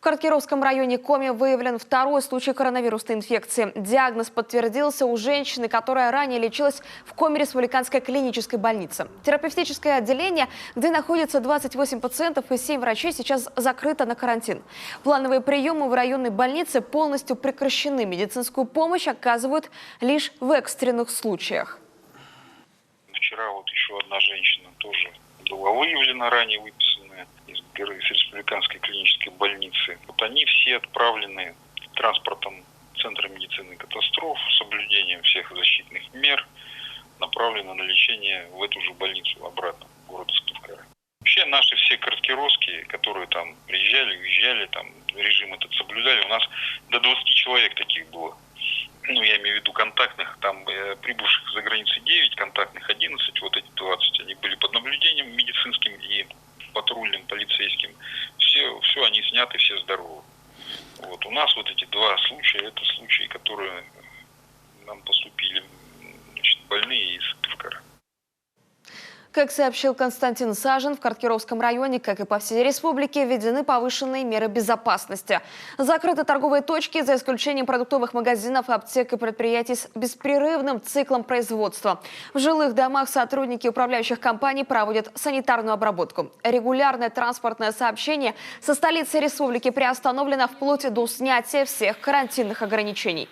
Карткировском районе Коми выявлен второй случай коронавирусной инфекции. Диагноз подтвердился у женщины, которая ранее лечилась в Коми республиканской клинической больнице. Терапевтическое отделение, где находится 28 пациентов и 7 врачей, сейчас закрыто на карантин. Плановые приемы в районной больнице полностью прекращены. Медицинскую помощь оказывают лишь в экстренных случаях. Вчера вот еще одна женщина тоже была выявлена, ранее выписанная из республиканской клинической больницы. Вот они все отправлены транспортом Центра медицины катастроф с соблюдением всех защитных мер, направлены на лечение в эту же больницу обратно, в город Сыктывкар. Вообще наши все карткировские, которые там приезжали, уезжали, там режим этот соблюдали, у нас до 20 человек таких было. Ну, я имею в виду контактных, там прибывших за границей 9, контактных 11, вот эти 20, они были под наблюдением медицинским и патрульным, полицейским. Все они сняты, все здоровы. Вот. У нас вот эти два случая, это случаи, которые нам поступили, значит, больные из Сыктывкара. Как сообщил Константин Сажин, в Карткировском районе, как и по всей республике, введены повышенные меры безопасности. Закрыты торговые точки, за исключением продуктовых магазинов, аптек и предприятий с беспрерывным циклом производства. В жилых домах сотрудники управляющих компаний проводят санитарную обработку. Регулярное транспортное сообщение со столицей республики приостановлено вплоть до снятия всех карантинных ограничений.